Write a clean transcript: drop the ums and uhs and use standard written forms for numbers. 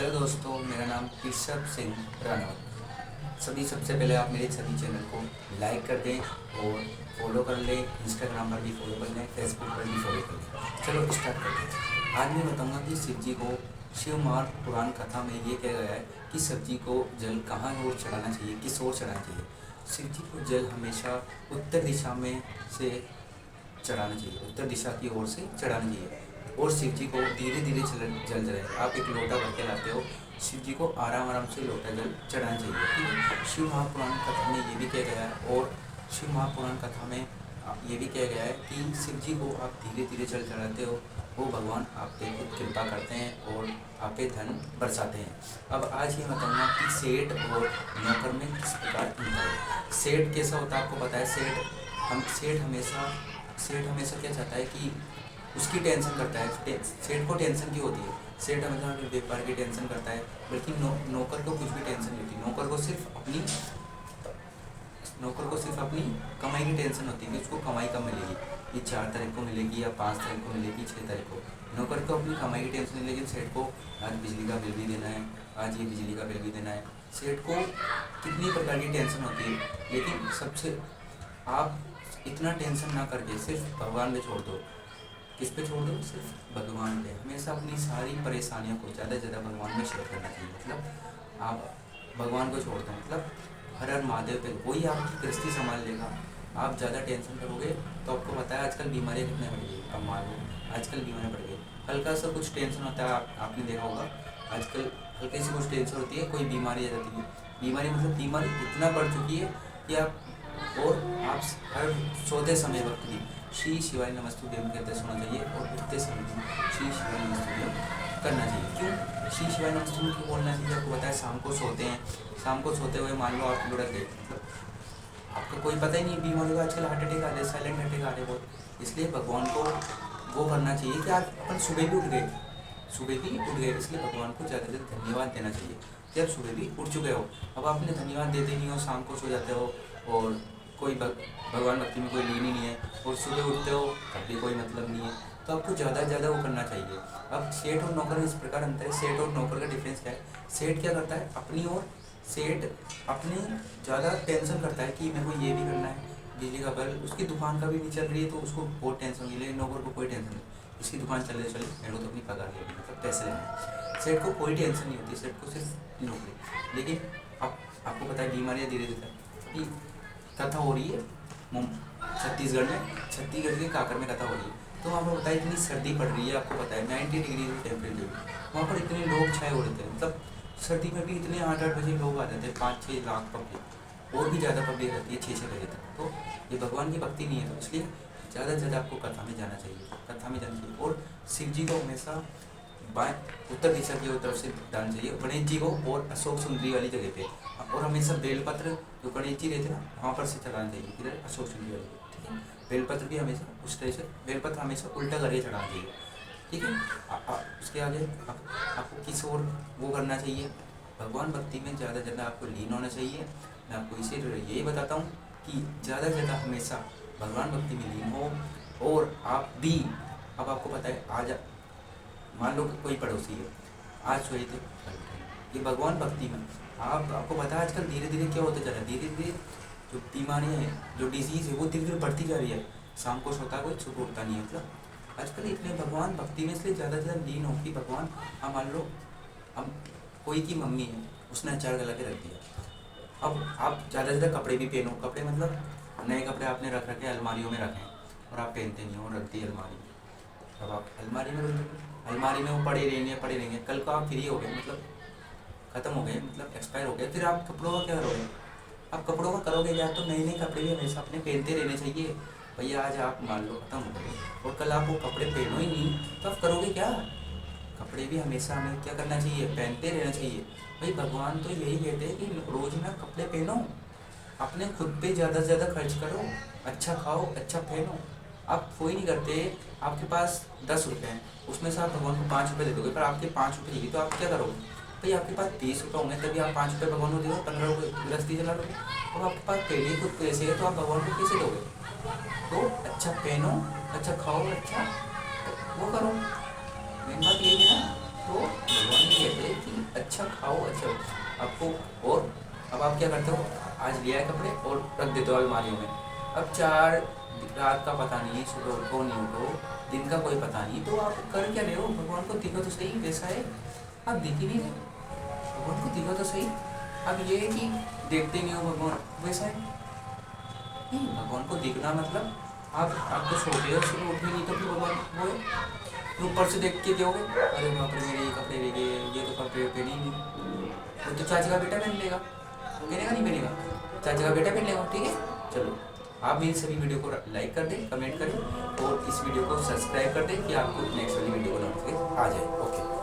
Hello दोस्तों, मेरा नाम ऋषभ सिंह राणा। सबसे पहले आप मेरे सभी चैनल को लाइक कर दें और फॉलो कर लें। इंस्टाग्राम पर भी फॉलो कर लें, फेसबुक पर भी फॉलो कर लें। चलो स्टार्ट करते हैं। आज मैं बताऊंगा कि शिव जी को शिवमार पुराण कथा में ये कहा गया है कि शिव जी को जल कहाँ और चढ़ाना चाहिए, किस ओर चढ़ाना चाहिए। शिव जी को जल हमेशा उत्तर दिशा में से चढ़ाना चाहिए, उत्तर दिशा की ओर से चढ़ाना चाहिए। और शिव जी को धीरे धीरे जल चढ़ाए। आप एक लोटा भर के लाते हो, शिव जी को आराम आराम से लोटा जल चढ़ाना चाहिए। ठीक है। शिव महापुराण कथा में ये भी कहा गया है, और शिव महापुराण कथा में ये भी कहा गया है कि शिव जी को आप धीरे धीरे जल चढ़ाते हो, वो भगवान आप पे खुद कृपा करते हैं और आप पे धन बरसाते हैं। अब आज ये बताऊंगा कि सेठ और नौकर में किस प्रकार अंतर है। सेठ कैसा होता है आपको पता है। सेठ हमेशा क्या चाहता है कि उसकी टेंशन करता है। सेठ को टेंशन क्यों होती है? सेठ हमेशा व्यापार की टेंशन करता है, बल्कि नौकर को कुछ भी टेंशन नहीं होती। नौकर को सिर्फ अपनी कमाई की टेंशन होती है कि उसको कमाई कब मिलेगी, ये 4 तारीख को मिलेगी या 5 तारीख को मिलेगी, 6 तारीख को। नौकर को अपनी कमाई की टेंशन नहीं, लेकिन सेठ को आज बिजली का बिल भी देना है, आज ये बिजली का बिल भी देना है। सेठ को कितनी प्रकार की टेंशन होती है, लेकिन सबसे आप इतना टेंशन ना करके सिर्फ भगवान पे छोड़ दो। किस पे छोड़ दो? सिर्फ भगवान पे। हमेशा अपनी सारी परेशानियों को ज़्यादा से ज़्यादा भगवान में शेयर करना चाहिए। मतलब आप भगवान को छोड़ दो, मतलब हर हर महादेव पे, वही आपकी गृहस्थी संभाल लेगा। आप ज़्यादा टेंशन करोगे तो आपको पता है आजकल बीमारियाँ कितने बढ़ गई। अब मान लो आजकल बीमारियाँ बढ़ गई, हल्का सा कुछ टेंशन होता है, आपने देखा होगा आजकल हल्की सी कुछ टेंशन होती है, कोई बीमारी आ जाती है। बीमारी मतलब बीमारी इतना बढ़ चुकी है कि आप हर सोते समय वक्त भी श्री शिवाय नमस्तुभ्यम कहते सुना चाहिए, और उठते समय भी श्री शिवाय नमस्तुभ्यम करना चाहिए। क्यों श्री शिवाय नमस्तुभ्यम क्यों बोलना चाहिए? आपको बताया शाम को सोते हैं, शाम को सोते हुए मान लो आप लुढ़क गए, मतलब आपको कोई पता ही नहीं बीमारी का। आजकल हार्ट अटैक आ रहे, साइलेंट अटैक आ रहे बहुत। इसलिए भगवान को वो करना चाहिए कि आज अपन सुबह भी उठ गए, इसलिए भगवान को ज़्यादा से ज़्यादा धन्यवाद देना चाहिए कि आप सुबह भी उठ चुके हो। अब आपने धन्यवाद देते नहीं हो, शाम को सो जाते हो, और कोई भगवान भक्ति में कोई लीन ही नहीं है, और सुबह उठते हो तब भी कोई मतलब नहीं है, तो आपको ज़्यादा से ज़्यादा वो करना चाहिए। अब सेठ और नौकर इस प्रकार अंतर है। सेठ और नौकर का डिफरेंस क्या है? सेठ क्या करता है अपनी ओर, सेठ अपनी ज़्यादा टेंशन करता है कि मेरे को ये भी करना है, बिजली का बिल, उसकी दुकान का भी नहीं चल रही है तो उसको बहुत टेंशन होगी। लेकिन नौकर को कोई टेंशन नहीं, इसकी दुकान चले मेरे को तो अपनी पगार लेनी, मतलब पैसे लेने। सेठ को कोई टेंशन नहीं होती, सेठ को सिर्फ नौकरी। लेकिन अब आपको पता है बीमारियाँ धीरे धीरे कथा हो रही है छत्तीसगढ़ के काकर में कथा हो रही है। तो वहाँ पर बताया इतनी सर्दी पड़ रही है, आपको पता है 90 डिग्री टेम्परेचर, वहाँ पर इतने लोग छाए हो रहे थे। मतलब सर्दी में भी इतने 8-8 बजे लोग आ जाते हैं, 5-6 लाख पब्लिक, और भी ज़्यादा पब्लिक रहती है 6-6 बजे तक। तो ये भगवान की भक्ति नहीं है, तो इसलिए ज़्यादा से ज़्यादा आपको कथा में जाना चाहिए। और शिव जी को हमेशा बाएं उत्तर दिशा की तरफ से डालना चाहिए, गणेश जी को और अशोक सुंदरी वाली जगह पे, और हमेशा बेलपत्र जो गणेश जी रहते ना वहाँ पर से चढ़ाना चाहिए, इधर अशोक सुंदरी वाली। ठीक है। बेलपत्र भी हमेशा उस तरह से, बेलपत्र हमेशा उल्टा करके चढ़ाना चाहिए। ठीक है। उसके आगे आपको किस ओर वो करना चाहिए? भगवान भक्ति में ज़्यादा से ज़्यादा आपको लीन होना चाहिए। मैं आपको इसी यही बताता हूँ कि ज़्यादा से ज़्यादा हमेशा भगवान भक्ति में लीन हो। और आप भी, अब आपको पता है आज मान लो कोई पड़ोसी है, आज सोए थे कल उठे, ये भगवान भक्ति में आपको पता है आजकल धीरे धीरे क्या होता जा रहा है। धीरे धीरे जो बीमारियाँ हैं, जो डिजीज़ है, वो धीरे धीरे बढ़ती जा रही है। शाम को सोता कोई, सुबह उठता नहीं है। मतलब आजकल इतने भगवान भक्ति में इसलिए ज़्यादा से ज़्यादा लीन हो कि भगवान, हम मान लो हम कोई की मम्मी है, उसने अचार गला के रख दिया। अब आप ज़्यादा से ज़्यादा कपड़े भी पहनो, कपड़े मतलब नए कपड़े आपने रख रखे अलमारियों में रखें, और आप पहनते नहीं हो, रख दी अलमारी में। अब आप अलमारी में रख दो, अलमारी में वो पड़े रहेंगे, कल को आप फ्री हो गए, मतलब ख़त्म हो गए, मतलब एक्सपायर हो गए, फिर आप कपड़ों का क्या करोगे? आप कपड़ों का करोगे या तो नए नए कपड़े भी हमेशा अपने पहनते रहने चाहिए। भैया आज आप मान लो ख़त्म हो गए और कल आप वो कपड़े पहनो ही नहीं, तो आप करोगे क्या? कपड़े भी हमेशा हमें क्या करना चाहिए? पहनते रहना चाहिए। भाई भगवान तो यही कहते हैं कि रोज़ ना कपड़े पहनो, अपने खुद पे ज़्यादा से ज़्यादा खर्च करो, अच्छा खाओ, अच्छा पहनो। आप कोई नहीं करते, आपके पास 10 रुपये हैं, उसमें से आप भगवान को 5 रुपये दे दोगे, पर आपके 5 रुपये चाहिए, तो आप क्या करोगे? भाई आपके पास 20 रुपये होंगे तभी आप 5 रुपये भगवान को दोगे, 15 रुपये गृहस्थी चला लोगे। और आपके पास पहले ही कुछ पैसे है तो आप भगवान को कैसे दोगे? तो अच्छा पहनो, अच्छा खाओ, अच्छा वो करो, मेन बात यही है ना। तो भगवान ये कहते हैं कि क्या करते हो, आज लिया है कपड़े और रख देते हो अलमारियों में। अब 4 रात का पता नहीं, सुबह उठो नहीं उठो, दिन का कोई पता नहीं, तो आप कर क्या रहे हो? भगवान को दिखो तो सही वैसा है, आप दिख ही नहीं रहे। भगवान को दिखो तो सही। अब ये है कि देखते नहीं हो भगवान, वैसा है नहीं। भगवान को दिखना मतलब आप तो सोते हो, सुबह उठे नहीं तो फिर भगवान वो है, तो ऊपर से देख के दोगे, अरे बाप रे मेरे ये कपड़े ले गए, ये तो कपड़े पहने ही नहीं। वो तो चाचा का बेटा पहन लेगा, पहनेगा नहीं पहनेगा, चाचा का बेटा पहन लेगा, ठीक है। चलो आप मेरी सभी वीडियो को लाइक कर दें, कमेंट करें और इस वीडियो को सब्सक्राइब कर दें कि आपको नेक्स्ट वाली वीडियो को नोटिफिकेशन आ जाए। ओके।